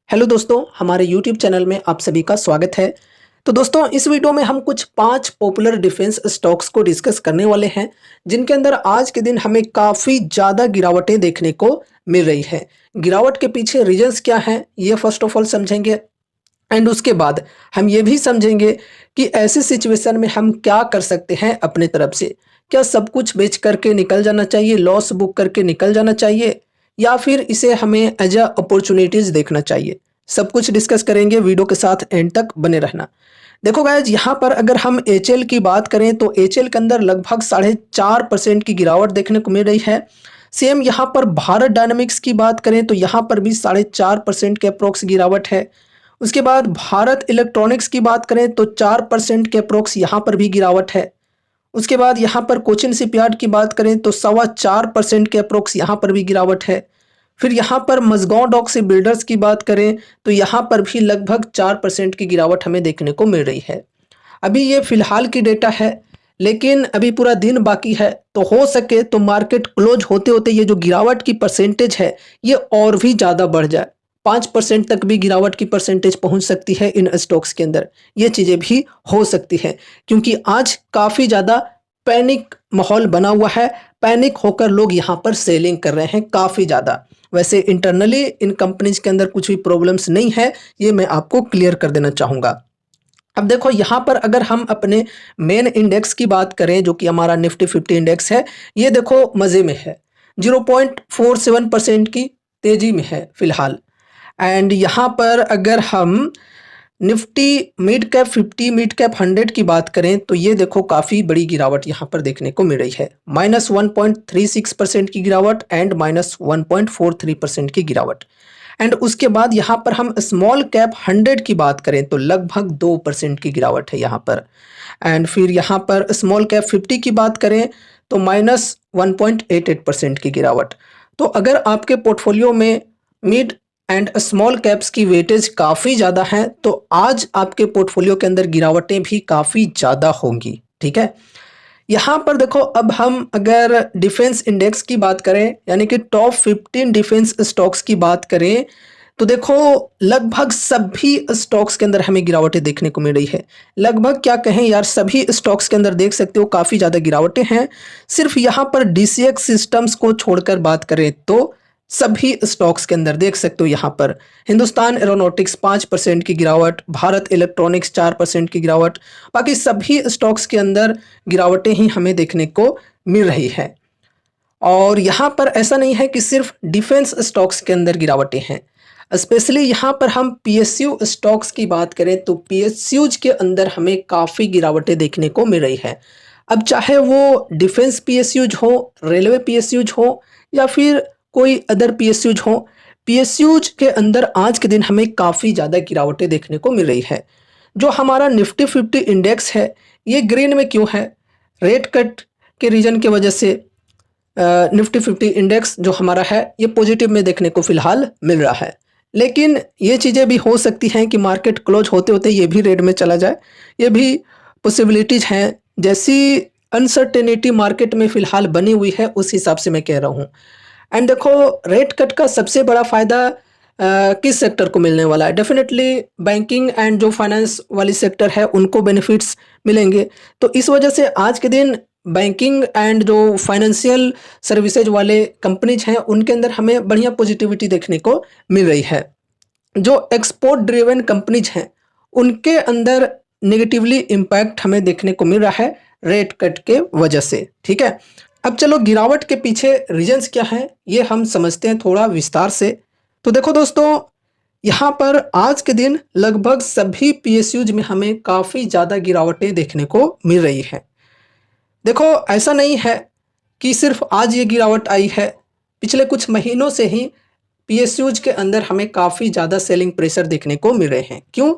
Hello दोस्तों, हमारे YouTube channel में आप सभी का स्वागत है। तो दोस्तों, इस वीडियो में हम कुछ 5 पॉपुलर डिफेंस स्टॉक्स को डिस्कस करने वाले हैं, जिनके अंदर आज के दिन हमें काफ़ी ज़्यादा गिरावटें देखने को मिल रही है। गिरावट के पीछे रीजंस क्या हैं, ये फर्स्ट ऑफ ऑल समझेंगे। एंड उसके बाद हम ये भी समझेंगे कि ऐसी सिचुएशन में हम क्या कर सकते हैं अपने तरफ से। क्या सब कुछ बेच करके निकल जाना चाहिए, लॉस बुक करके निकल जाना चाहिए, या फिर इसे हमें एज अ अपॉर्चुनिटीज़ देखना चाहिए। सब कुछ डिस्कस करेंगे, वीडियो के साथ एंड तक बने रहना। देखो गाइज, यहाँ पर अगर हम एचएल की बात करें तो एचएल के अंदर लगभग 4.5% की गिरावट देखने को मिल रही है। सेम यहाँ पर भारत डायनामिक्स की बात करें तो यहाँ पर भी 4.5% के अप्रोक्स गिरावट है। उसके बाद भारत इलेक्ट्रॉनिक्स की बात करें तो 4% के अप्रोक्स यहाँ पर भी गिरावट है। उसके बाद यहाँ पर कोचिन शिपयार्ड की बात करें तो 4.25% के अप्रोक्स यहाँ पर भी गिरावट है। फिर यहाँ पर मजगांव डॉक से बिल्डर्स की बात करें तो यहाँ पर भी लगभग 4% की गिरावट हमें देखने को मिल रही है। अभी ये फिलहाल की डेटा है, लेकिन अभी पूरा दिन बाकी है, तो हो सके तो मार्केट क्लोज होते होते ये जो गिरावट की परसेंटेज है ये और भी ज़्यादा बढ़ जाए। 5% तक भी गिरावट की परसेंटेज पहुंच सकती है इन स्टॉक्स के अंदर। ये चीज़ें भी हो सकती है, क्योंकि आज काफ़ी ज़्यादा पैनिक माहौल बना हुआ है। पैनिक होकर लोग यहाँ पर सेलिंग कर रहे हैं काफ़ी ज़्यादा। वैसे इंटरनली इन कंपनीज के अंदर कुछ भी प्रॉब्लम्स नहीं है, ये मैं आपको क्लियर कर देना चाहूँगा। अब देखो, यहाँ पर अगर हम अपने मेन इंडेक्स की बात करें जो कि हमारा निफ्टी 50 इंडेक्स है, ये देखो मज़े में है, 0.47% की तेज़ी में है फिलहाल। एंड यहाँ पर अगर हम Nifty mid cap 50 mid cap 100 की बात करें तो ये देखो काफ़ी बड़ी गिरावट यहाँ पर देखने को मिल रही है। -1.36% की गिरावट एंड -1.43% की गिरावट। एंड उसके बाद यहाँ पर हम स्मॉल कैप 100 की बात करें तो लगभग 2% की गिरावट है यहाँ पर। एंड फिर यहाँ पर स्मॉल कैप 50 की बात करें तो -1.88% की गिरावट। तो अगर आपके पोर्टफोलियो में मिड एंड स्मॉल कैप्स की वेटेज काफ़ी ज़्यादा है तो आज आपके पोर्टफोलियो के अंदर गिरावटें भी काफ़ी ज़्यादा होंगी। ठीक है, यहाँ पर देखो, अब हम अगर डिफेंस इंडेक्स की बात करें, यानी कि टॉप 15 डिफेंस स्टॉक्स की बात करें, तो देखो लगभग सभी स्टॉक्स के अंदर हमें गिरावटें देखने को मिल रही है। लगभग क्या कहें यार, सभी स्टॉक्स के अंदर देख सकते हो काफ़ी ज़्यादा गिरावटें हैं। सिर्फ यहाँ पर डीसीएक्स सिस्टम्स को छोड़कर बात करें तो सभी स्टॉक्स के अंदर देख सकते हो। यहाँ पर हिंदुस्तान एरोनॉटिक्स 5% की गिरावट, भारत इलेक्ट्रॉनिक्स 4% की गिरावट, बाकी सभी स्टॉक्स के अंदर गिरावटें ही हमें देखने को मिल रही है। और यहाँ पर ऐसा नहीं है कि सिर्फ डिफेंस स्टॉक्स के अंदर गिरावटें हैं। स्पेशली यहाँ पर हम पीएसयू स्टॉक्स की बात करें तो पीएसयूज के अंदर हमें काफ़ी गिरावटें देखने को मिल रही है। अब चाहे वो डिफेंस पीएसयूज हो, रेलवे पीएसयूज हो, या फिर कोई अदर पीएसयूज हो, पीएसयूज के अंदर आज के दिन हमें काफ़ी ज़्यादा गिरावटें देखने को मिल रही है। जो हमारा निफ्टी 50 इंडेक्स है ये ग्रीन में क्यों है? रेट कट के रीजन की वजह से निफ्टी 50 इंडेक्स जो हमारा है ये पॉजिटिव में देखने को फिलहाल मिल रहा है। लेकिन ये चीज़ें भी हो सकती हैं कि मार्केट क्लोज होते होते ये भी रेड में चला जाए, ये भी पॉसिबिलिटीज हैं। जैसी अनसर्टेनिटी मार्केट में फिलहाल बनी हुई है उस हिसाब से मैं कह रहा हूँ। एंड देखो, रेट कट का सबसे बड़ा फ़ायदा किस सेक्टर को मिलने वाला है? डेफिनेटली बैंकिंग एंड जो फाइनेंस वाली सेक्टर है उनको बेनिफिट्स मिलेंगे। तो इस वजह से आज के दिन बैंकिंग एंड जो फाइनेंशियल सर्विसेज वाले कंपनीज हैं उनके अंदर हमें बढ़िया पॉजिटिविटी देखने को मिल रही है। जो एक्सपोर्ट ड्रिवन कंपनीज हैं उनके अंदर नेगेटिवली इम्पैक्ट हमें देखने को मिल रहा है रेट कट के वजह से। ठीक है, अब चलो गिरावट के पीछे रीजंस क्या हैं ये हम समझते हैं थोड़ा विस्तार से। तो देखो दोस्तों, यहाँ पर आज के दिन लगभग सभी पीएसयूज में हमें काफ़ी ज़्यादा गिरावटें देखने को मिल रही हैं। देखो, ऐसा नहीं है कि सिर्फ आज ये गिरावट आई है, पिछले कुछ महीनों से ही पीएसयूज के अंदर हमें काफ़ी ज़्यादा सेलिंग प्रेशर देखने को मिल रहे हैं। क्यों?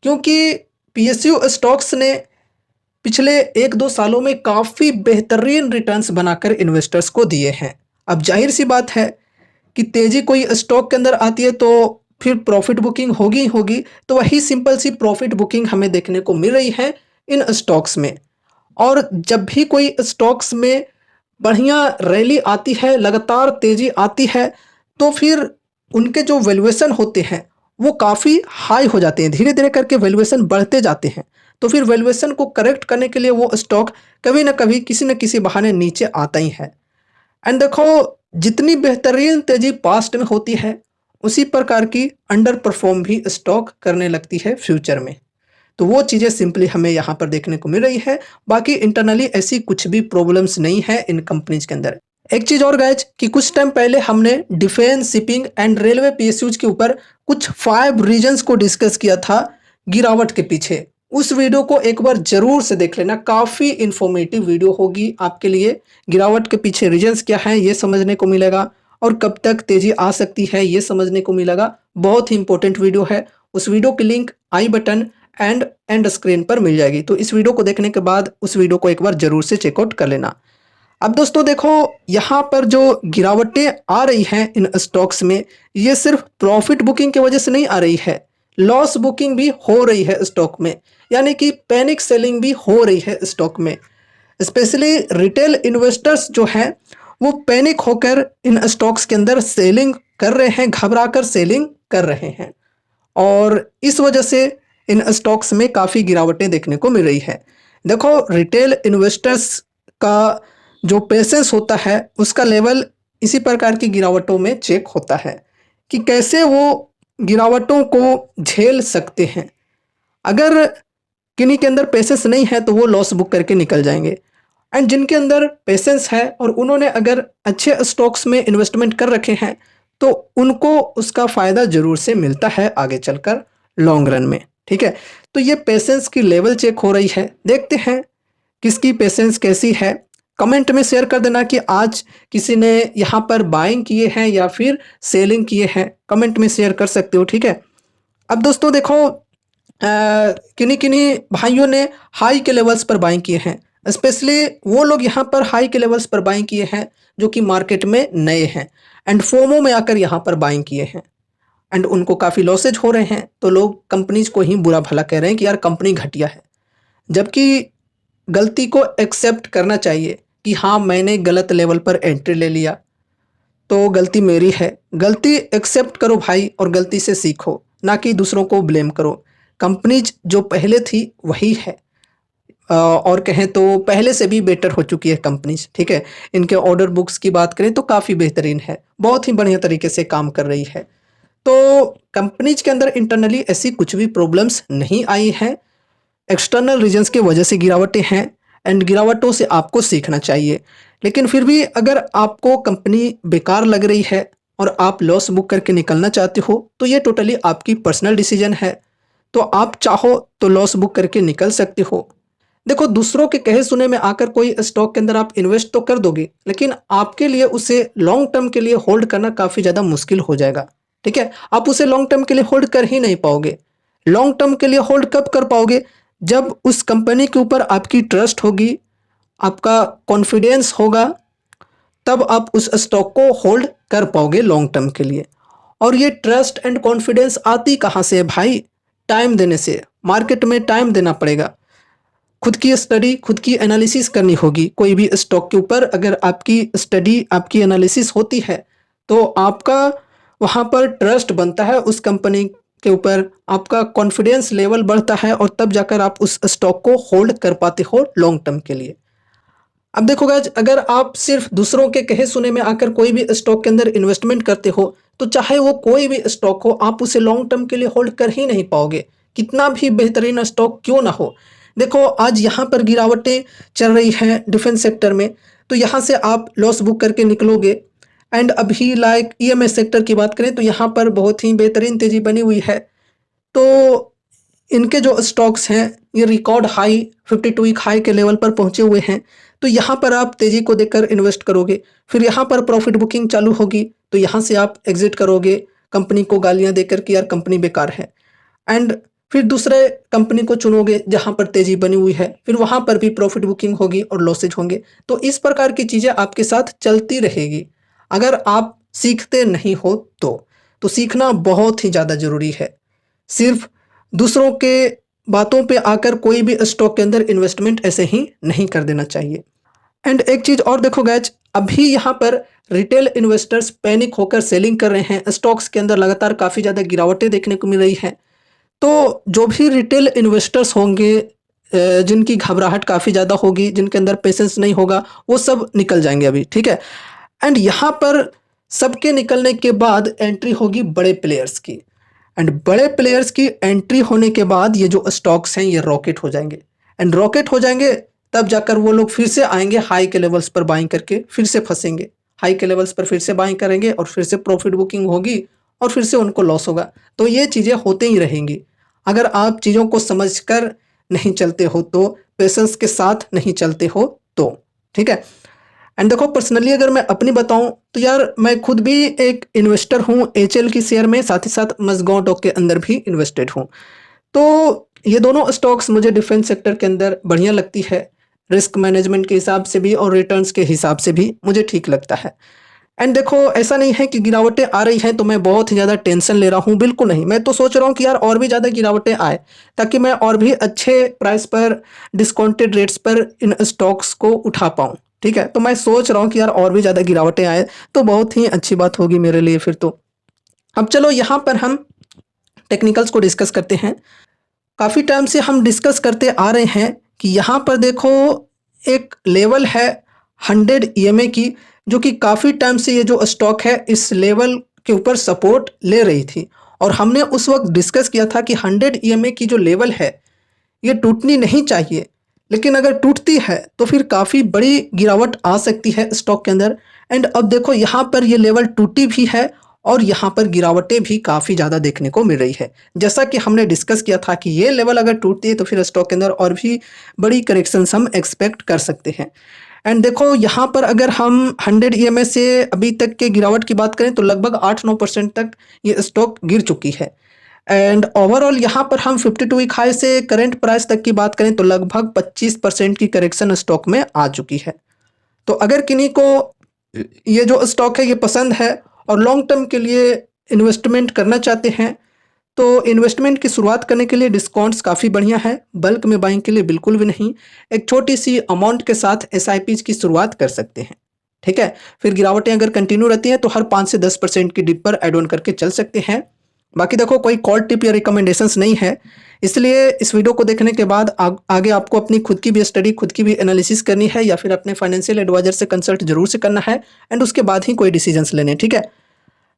क्योंकि पीएसयू स्टॉक्स ने पिछले 1-2 सालों में काफ़ी बेहतरीन रिटर्न्स बनाकर इन्वेस्टर्स को दिए हैं। अब जाहिर सी बात है कि तेज़ी कोई स्टॉक के अंदर आती है तो फिर प्रॉफिट बुकिंग होगी ही होगी। तो वही सिंपल सी प्रॉफिट बुकिंग हमें देखने को मिल रही है इन स्टॉक्स में। और जब भी कोई स्टॉक्स में बढ़िया रैली आती है, लगातार तेज़ी आती है, तो फिर उनके जो वैल्यूएशन होते हैं वो काफ़ी हाई हो जाते हैं, धीरे-धीरे करके वैल्यूएशन बढ़ते जाते हैं। तो फिर वैल्यूएशन को करेक्ट करने के लिए वो स्टॉक कभी न कभी किसी न किसी बहाने नीचे आता ही है। एंड देखो, जितनी बेहतरीन तेज़ी पास्ट में होती है, उसी प्रकार की अंडर परफ़ॉर्म भी स्टॉक करने लगती है फ्यूचर में। तो वो चीज़ें सिंपली हमें यहाँ पर देखने को मिल रही है। बाकी इंटरनली ऐसी कुछ भी प्रॉब्लम्स नहीं है इन कंपनीज़ के अंदर। एक चीज़ और गाइज़ कि कुछ टाइम पहले हमने defence, shipping and railway PSUs के ऊपर कुछ 5 रीज़न्स को डिस्कस किया था गिरावट के पीछे। उस वीडियो को एक बार ज़रूर से देख लेना, काफ़ी इन्फॉर्मेटिव वीडियो होगी आपके लिए। गिरावट के पीछे रीज़न्स क्या हैं ये समझने को मिलेगा और कब तक तेज़ी आ सकती है ये समझने को मिलेगा। बहुत ही इंपॉर्टेंट वीडियो है। उस वीडियो की link I button and and screen पर मिल जाएगी। तो इस वीडियो को देखने के बाद उस वीडियो को एक बार ज़रूर से चेकआउट कर लेना। अब दोस्तों देखो, यहाँ पर जो गिरावटें आ रही हैं इन स्टॉक्स में, ये सिर्फ प्रॉफिट बुकिंग की वजह से नहीं आ रही है, लॉस बुकिंग भी हो रही है स्टॉक में, यानी कि पैनिक सेलिंग भी हो रही है स्टॉक में। स्पेशली रिटेल इन्वेस्टर्स जो हैं वो पैनिक होकर इन स्टॉक्स के अंदर सेलिंग कर रहे हैं, घबरा कर सेलिंग कर रहे हैं और इस वजह से इन स्टॉक्स में काफ़ी गिरावटें देखने को मिल रही है। देखो, रिटेल इन्वेस्टर्स का जो पेशेंस होता है उसका लेवल इसी प्रकार की गिरावटों में चेक होता है कि कैसे वो गिरावटों को झेल सकते हैं। अगर किन्हीं के अंदर पेशेंस नहीं है तो वो लॉस बुक करके निकल जाएंगे, एंड जिनके अंदर पेशेंस है और उन्होंने अगर अच्छे स्टॉक्स में इन्वेस्टमेंट कर रखे हैं तो उनको उसका फ़ायदा ज़रूर से मिलता है आगे चलकर लॉन्ग रन में। ठीक है, तो ये पेशेंस की लेवल चेक हो रही है। देखते हैं किसकी पेशेंस कैसी है। कमेंट में शेयर कर देना कि आज किसी ने यहाँ पर बाइंग किए हैं या फिर सेलिंग किए हैं, कमेंट में शेयर कर सकते हो। ठीक है, अब दोस्तों देखो, किन्हीं किन्हीं भाइयों ने हाई के लेवल्स पर बाइंग किए हैं। स्पेशली वो लोग यहाँ पर हाई के लेवल्स पर बाइंग किए हैं जो कि मार्केट में नए हैं एंड फोमो में आकर यहाँ पर बाइंग किए हैं एंड उनको काफ़ी लॉसेज हो रहे हैं। तो लोग कंपनीज को ही बुरा भला कह रहे हैं कि यार कंपनी घटिया है, जबकि गलती को एक्सेप्ट करना चाहिए कि हाँ, मैंने गलत लेवल पर एंट्री ले लिया तो गलती मेरी है। गलती एक्सेप्ट करो भाई और गलती से सीखो, ना कि दूसरों को ब्लेम करो। कंपनीज जो पहले थी वही है और कहें तो पहले से भी बेटर हो चुकी है कंपनीज। ठीक है, इनके ऑर्डर बुक्स की बात करें तो काफ़ी बेहतरीन है, बहुत ही बढ़िया तरीके से काम कर रही है। तो कंपनीज के अंदर इंटरनली ऐसी कुछ भी प्रॉब्लम्स नहीं आई हैं, एक्सटर्नल रीजंस की वजह से गिरावटें हैं एंड गिरावटों से आपको सीखना चाहिए। लेकिन फिर भी अगर आपको कंपनी बेकार लग रही है और आप लॉस बुक करके निकलना चाहते हो तो ये टोटली आपकी पर्सनल डिसीजन है। तो आप चाहो तो लॉस बुक करके निकल सकते हो। देखो, दूसरों के कहे सुने में आकर कोई स्टॉक के अंदर आप इन्वेस्ट तो कर दोगे, लेकिन आपके लिए उसे लॉन्ग टर्म के लिए होल्ड करना काफ़ी ज़्यादा मुश्किल हो जाएगा। ठीक है, आप उसे लॉन्ग टर्म के लिए होल्ड कर ही नहीं पाओगे। लॉन्ग टर्म के लिए होल्ड कब कर पाओगे? जब उस कंपनी के ऊपर आपकी ट्रस्ट होगी, आपका कॉन्फिडेंस होगा, तब आप उस स्टॉक को होल्ड कर पाओगे लॉन्ग टर्म के लिए। और ये ट्रस्ट एंड कॉन्फिडेंस आती कहाँ से है भाई? टाइम देने से। मार्केट में टाइम देना पड़ेगा, खुद की स्टडी, खुद की एनालिसिस करनी होगी। कोई भी स्टॉक के ऊपर अगर आपकी स्टडी, आपकी एनालिसिस होती है तो आपका वहाँ पर ट्रस्ट बनता है उस कंपनी के ऊपर, आपका कॉन्फिडेंस लेवल बढ़ता है और तब जाकर आप उस स्टॉक को होल्ड कर पाते हो लॉन्ग टर्म के लिए। अब देखो गाइस, अगर आप सिर्फ दूसरों के कहे सुने में आकर कोई भी स्टॉक के अंदर इन्वेस्टमेंट करते हो तो चाहे वो कोई भी स्टॉक हो, आप उसे लॉन्ग टर्म के लिए होल्ड कर ही नहीं पाओगे, कितना भी बेहतरीन स्टॉक क्यों ना हो। देखो, आज यहाँ पर गिरावटें चल रही हैं डिफेंस सेक्टर में, तो यहाँ से आप लॉस बुक करके निकलोगे। एंड अभी लाइक ईएमएस सेक्टर की बात करें तो यहाँ पर बहुत ही बेहतरीन तेज़ी बनी हुई है। तो इनके जो स्टॉक्स हैं ये रिकॉर्ड हाई 52 वीक हाई के लेवल पर पहुंचे हुए हैं। तो यहाँ पर आप तेज़ी को देखकर इन्वेस्ट करोगे, फिर यहाँ पर प्रॉफिट बुकिंग चालू होगी तो यहाँ से आप एग्जिट करोगे, कंपनी को गालियाँ देकर कि यार कंपनी बेकार है। एंड फिर दूसरे कंपनी को चुनोगे जहाँ पर तेज़ी बनी हुई है, फिर वहाँ पर भी प्रॉफिट बुकिंग होगी और लॉसेज होंगे। तो इस प्रकार की चीज़ें आपके साथ चलती रहेगी अगर आप सीखते नहीं हो तो सीखना बहुत ही ज़्यादा ज़रूरी है। सिर्फ दूसरों के बातों पे आकर कोई भी स्टॉक के अंदर इन्वेस्टमेंट ऐसे ही नहीं कर देना चाहिए। एंड एक चीज़ और देखो गाइज, अभी यहाँ पर रिटेल इन्वेस्टर्स पैनिक होकर सेलिंग कर रहे हैं। स्टॉक्स के अंदर लगातार काफ़ी ज़्यादा गिरावटें देखने को मिल रही हैं। तो जो भी रिटेल इन्वेस्टर्स होंगे, जिनकी घबराहट काफ़ी ज़्यादा होगी, जिनके अंदर पेशेंस नहीं होगा, वो सब निकल जाएंगे अभी, ठीक है। एंड यहाँ पर सबके निकलने के बाद एंट्री होगी बड़े प्लेयर्स की। एंड बड़े प्लेयर्स की एंट्री होने के बाद ये जो स्टॉक्स हैं ये रॉकेट हो जाएंगे। एंड रॉकेट हो जाएंगे तब जाकर वो लोग फिर से आएंगे, हाई के लेवल्स पर बाइंग करके फिर से फंसेंगे, हाई के लेवल्स पर फिर से बाइंग करेंगे और फिर से प्रॉफिट बुकिंग होगी और फिर से उनको लॉस होगा। तो ये चीज़ें होती ही रहेंगी अगर आप चीज़ों को समझकर नहीं चलते हो, तो पेशेंस के साथ नहीं चलते हो तो, ठीक है। एंड देखो, पर्सनली अगर मैं अपनी बताऊं तो यार मैं खुद भी एक इन्वेस्टर हूं एचएल की शेयर में, साथ ही साथ मज़गांव डॉक के अंदर भी इन्वेस्टेड हूं। तो ये दोनों स्टॉक्स मुझे डिफेंस सेक्टर के अंदर बढ़िया लगती है, रिस्क मैनेजमेंट के हिसाब से भी और रिटर्न्स के हिसाब से भी मुझे ठीक लगता है। एंड देखो, ऐसा नहीं है कि गिरावटें आ रही हैं तो मैं बहुत ही ज़्यादा टेंशन ले रहा हूँ, बिल्कुल नहीं। मैं तो सोच रहा हूँ कि यार और भी ज़्यादा गिरावटें आए ताकि मैं और भी अच्छे प्राइस पर, डिस्काउंटेड रेट्स पर इन स्टॉक्स को उठा पाऊँ, ठीक है। तो मैं सोच रहा हूँ कि यार और भी ज़्यादा गिरावटें आए तो बहुत ही अच्छी बात होगी मेरे लिए फिर तो। अब चलो यहाँ पर हम टेक्निकल्स को डिस्कस करते हैं। काफ़ी टाइम से हम डिस्कस करते आ रहे हैं कि यहाँ पर देखो एक लेवल है 100 ईएमए की, जो कि काफ़ी टाइम से ये जो स्टॉक है इस लेवल के ऊपर सपोर्ट ले रही थी और हमने उस वक्त डिस्कस किया था कि 100 ईएमए की जो लेवल है ये टूटनी नहीं चाहिए, लेकिन अगर टूटती है तो फिर काफ़ी बड़ी गिरावट आ सकती है स्टॉक के अंदर। एंड अब देखो यहाँ पर ये लेवल टूटी भी है और यहाँ पर गिरावटें भी काफ़ी ज़्यादा देखने को मिल रही है। जैसा कि हमने डिस्कस किया था कि ये लेवल अगर टूटती है तो फिर स्टॉक के अंदर और भी बड़ी करेक्शंस हम एक्सपेक्ट कर सकते हैं। एंड देखो यहाँ पर अगर हम 100 ईएमए से अभी तक के गिरावट की बात करें तो लगभग 8-9% तक ये स्टॉक गिर चुकी है। एंड ओवरऑल यहाँ पर हम 52 वीक हाई से करंट प्राइस तक की बात करें तो लगभग 25% की करेक्शन स्टॉक में आ चुकी है। तो अगर किन्हीं को ये जो स्टॉक है ये पसंद है और लॉन्ग टर्म के लिए इन्वेस्टमेंट करना चाहते हैं, तो इन्वेस्टमेंट की शुरुआत करने के लिए डिस्काउंट्स काफ़ी बढ़िया है, बल्क में बाइंग के लिए बिल्कुल भी नहीं। एक छोटी सी अमाउंट के साथ एसआईपीज की शुरुआत कर सकते हैं, ठीक है। फिर गिरावटें अगर कंटिन्यू रहती हैं तो हर 5 से 10% की डिप पर एड ऑन करके चल सकते हैं। बाकी देखो, कोई कॉल टिप या रिकमेंडेशंस नहीं है, इसलिए इस वीडियो को देखने के बाद आगे आपको अपनी खुद की भी स्टडी, खुद की भी एनालिसिस करनी है या फिर अपने फाइनेंशियल एडवाइजर से कंसल्ट जरूर से करना है एंड उसके बाद ही कोई डिसीजंस लेने, ठीक है।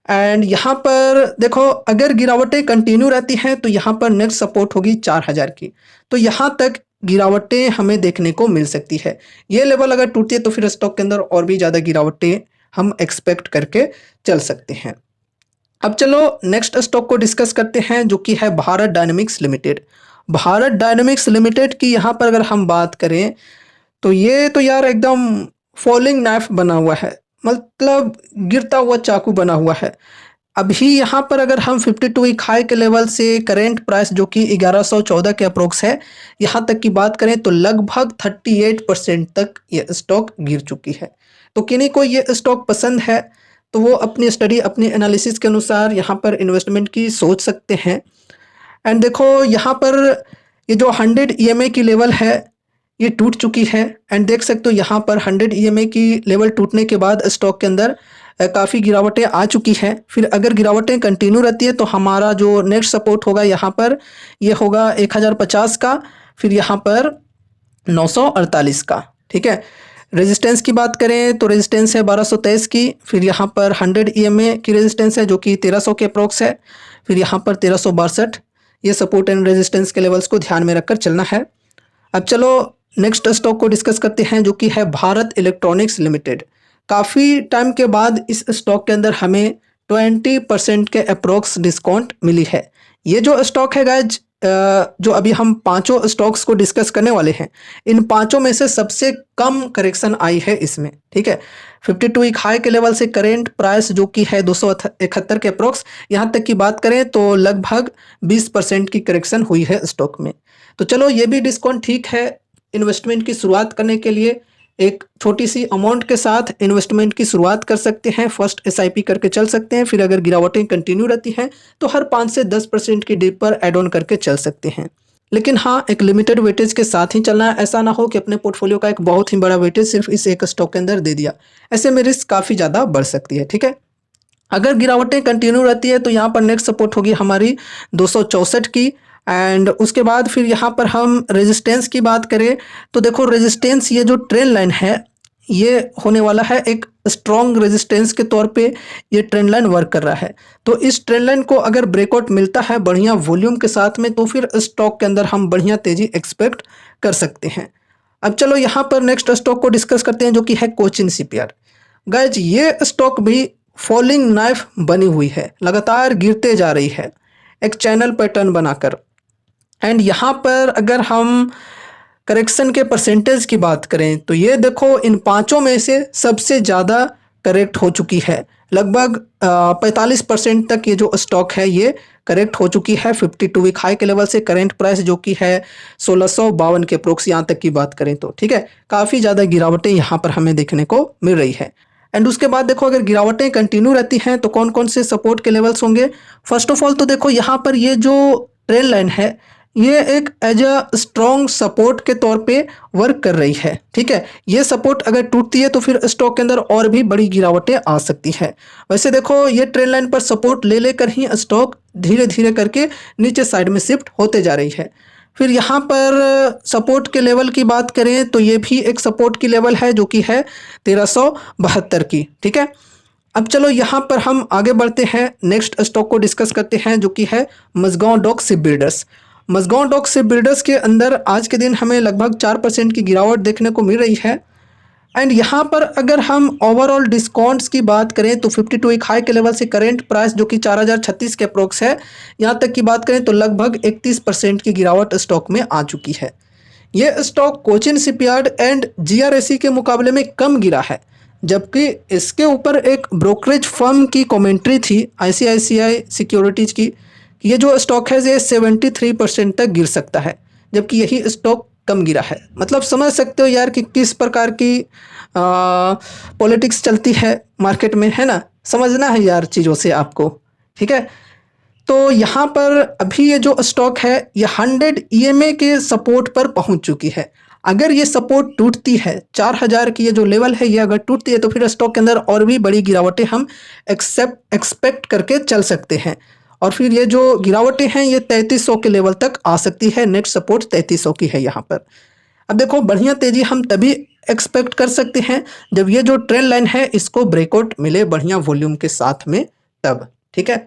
एंड यहाँ पर देखो, अगर गिरावटें कंटिन्यू रहती हैं तो यहाँ पर नेक्स्ट सपोर्ट होगी 4000 की, तो यहाँ तक गिरावटें हमें देखने को मिल सकती है। ये लेवल अगर टूटती है तो फिर स्टॉक के अंदर और भी ज़्यादा गिरावटें हम एक्सपेक्ट करके चल सकते हैं। अब चलो नेक्स्ट स्टॉक को डिस्कस करते हैं, जो कि है Bharat dynamics limited. Bharat dynamics limited की यहाँ पर अगर हम बात करें तो ये तो यार एकदम फॉलिंग नाइफ बना हुआ है, मतलब गिरता हुआ चाकू बना हुआ है। अभी यहाँ पर अगर हम 52 वीक हाई के लेवल से करेंट प्राइस जो कि 1114 के अप्रोक्स है, यहाँ तक की बात करें तो लगभग 38% तक ये स्टॉक गिर चुकी है। तो किन्हीं को ये स्टॉक पसंद है तो वो अपनी स्टडी, अपनी एनालिसिस के अनुसार यहाँ पर इन्वेस्टमेंट की सोच सकते हैं। एंड देखो यहाँ पर ये जो 100 ईएमए की लेवल है ये टूट चुकी है एंड देख सकते हो यहाँ पर 100 ईएमए की लेवल टूटने के बाद स्टॉक के अंदर काफ़ी गिरावटें आ चुकी हैं। फिर अगर गिरावटें कंटिन्यू रहती है तो हमारा जो नेक्स्ट सपोर्ट होगा यहाँ पर ये होगा 1050 का, फिर यहाँ पर 948 का, ठीक है। रेजिस्टेंस की बात करें तो रेजिस्टेंस है 1223 की, फिर यहाँ पर 100 ईएमए की रेजिस्टेंस है जो कि 1300 के अप्रोक्स है, फिर यहाँ पर 1362। ये सपोर्ट एंड रेजिस्टेंस के लेवल्स को ध्यान में रखकर चलना है। अब चलो नेक्स्ट स्टॉक को डिस्कस करते हैं, जो कि है भारत इलेक्ट्रॉनिक्स लिमिटेड। काफ़ी टाइम के बाद इस स्टॉक के अंदर हमें 20% के अप्रोक्स डिस्काउंट मिली है। ये जो स्टॉक है गाइज, जो अभी हम पांचों स्टॉक्स को डिस्कस करने वाले हैं, इन पांचों में से सबसे कम करेक्शन आई है इसमें, ठीक है। 52 वीक हाई के लेवल से करेंट प्राइस जो कि है 271 के अप्रोक्स, यहाँ तक की बात करें तो लगभग 20% की करेक्शन हुई है स्टॉक में। तो चलो ये भी डिस्काउंट ठीक है। इन्वेस्टमेंट की शुरुआत करने के लिए एक छोटी सी अमाउंट के साथ इन्वेस्टमेंट की शुरुआत कर सकते हैं, फर्स्ट एसआईपी करके चल सकते हैं। फिर अगर गिरावटें कंटिन्यू रहती हैं तो हर 5 से 10% की डिप पर एड ऑन करके चल सकते हैं। लेकिन हाँ, एक लिमिटेड वेटेज के साथ ही चलना है। ऐसा ना हो कि अपने पोर्टफोलियो का एक बहुत ही बड़ा वेटेज सिर्फ इस एक स्टॉक के अंदर दे दिया। ऐसे में रिस्क काफ़ी ज़्यादा बढ़ सकती है, ठीक है। अगर गिरावटें कंटिन्यू रहती है तो यहाँ पर नेक्स्ट सपोर्ट होगी हमारी 264 की। एंड उसके बाद फिर यहाँ पर हम रेजिस्टेंस की बात करें तो देखो रेजिस्टेंस, ये जो ट्रेंड लाइन है ये होने वाला है एक स्ट्रॉन्ग रेजिस्टेंस के तौर पे। ये ट्रेंड लाइन वर्क कर रहा है, तो इस ट्रेंड लाइन को अगर ब्रेकआउट मिलता है बढ़िया वॉल्यूम के साथ में तो फिर स्टॉक के अंदर हम बढ़िया तेजी एक्सपेक्ट कर सकते हैं। अब चलो यहाँ पर नेक्स्ट स्टॉक को डिस्कस करते हैं जो कि है कोचिन शिपयार्ड। गाइज ये स्टॉक भी फॉलिंग नाइफ बनी हुई है, लगातार गिरते जा रही है एक चैनल पैटर्न बनाकर। एंड यहाँ पर अगर हम करेक्शन के परसेंटेज की बात करें तो ये देखो इन पांचों में से सबसे ज़्यादा करेक्ट हो चुकी है। लगभग 45% तक ये जो स्टॉक है ये करेक्ट हो चुकी है 52 वीक हाई के लेवल से। करेंट प्राइस जो कि है 1652 के प्रोक्स यहाँ तक की बात करें तो, ठीक है। काफ़ी ज़्यादा गिरावटें यहाँ पर हमें देखने को मिल रही है। एंड उसके बाद देखो अगर गिरावटें कंटिन्यू रहती हैं तो कौन कौन से सपोर्ट के लेवल्स होंगे। फर्स्ट ऑफ ऑल तो देखो यहाँ पर ये जो ट्रेंड लाइन है ये एक एज अ स्ट्रॉन्ग सपोर्ट के तौर पे वर्क कर रही है, ठीक है। ये सपोर्ट अगर टूटती है तो फिर स्टॉक के अंदर और भी बड़ी गिरावटें आ सकती है। वैसे देखो ये ट्रेंड लाइन पर सपोर्ट ले लेकर ही स्टॉक धीरे धीरे करके नीचे साइड में शिफ्ट होते जा रही है। फिर यहाँ पर सपोर्ट के लेवल की बात करें तो ये भी एक सपोर्ट की लेवल है जो कि है 1372 की, ठीक है। अब चलो यहाँ पर हम आगे बढ़ते हैं, नेक्स्ट स्टॉक को डिस्कस करते हैं जो कि है Mazagon dock ship builders. Mazagon dock ship builders के अंदर आज के दिन हमें लगभग 4% की गिरावट देखने को मिल रही है। एंड यहाँ पर अगर हम ओवरऑल डिस्काउंट्स की बात करें तो 52 एक हाई के लेवल से करेंट प्राइस जो कि 4036 के अप्रोक्स है, यहाँ तक की बात करें तो लगभग 31% की गिरावट स्टॉक में आ चुकी है। ये स्टॉक कोचिन शिपयार्ड एंड जीआरएसी के मुकाबले में कम गिरा है, जबकि इसके ऊपर एक ब्रोकरेज फर्म की कमेंट्री थी आईसीआईसीआई सिक्योरिटीज की, ये जो स्टॉक है ये 73% तक गिर सकता है, जबकि यही स्टॉक कम गिरा है। मतलब समझ सकते हो यार कि किस प्रकार की पॉलिटिक्स चलती है मार्केट में, है ना। समझना है यार चीज़ों से आपको, ठीक है। तो यहाँ पर अभी ये जो स्टॉक है ये 100 ईएमए के सपोर्ट पर पहुँच चुकी है। अगर ये सपोर्ट टूटती है 4000 की ये जो लेवल है ये अगर टूटती है तो फिर स्टॉक के अंदर और भी बड़ी गिरावटें हम एक्सपेक्ट करके चल सकते हैं। और फिर ये जो गिरावटें हैं ये 3300 के लेवल तक आ सकती है। नेक्स्ट सपोर्ट 3300 की है यहाँ पर। अब देखो बढ़िया तेजी हम तभी एक्सपेक्ट कर सकते हैं जब ये जो ट्रेंड लाइन है इसको ब्रेकआउट मिले बढ़िया वॉल्यूम के साथ में, तब, ठीक है।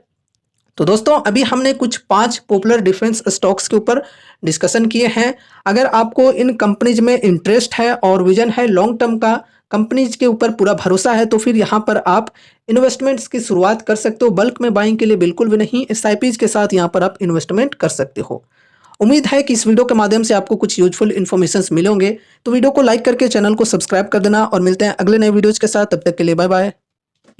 तो दोस्तों अभी हमने कुछ 5 पॉपुलर डिफेंस स्टॉक्स के ऊपर डिस्कशन किए हैं। अगर आपको इन कंपनीज में इंटरेस्ट है और विजन है लॉन्ग टर्म का, कंपनीज के ऊपर पूरा भरोसा है, तो फिर यहाँ पर आप इन्वेस्टमेंट्स की शुरुआत कर सकते हो। बल्क में बाइंग के लिए बिल्कुल भी नहीं, एसआईपीज के साथ यहाँ पर आप इन्वेस्टमेंट कर सकते हो। उम्मीद है कि इस वीडियो के माध्यम से आपको कुछ यूजफुल इन्फॉर्मेशन मिले होंगे। तो वीडियो को लाइक करके चैनल को सब्सक्राइब कर देना और मिलते हैं अगले नए वीडियोज के साथ। तब तक के लिए बाय बाय।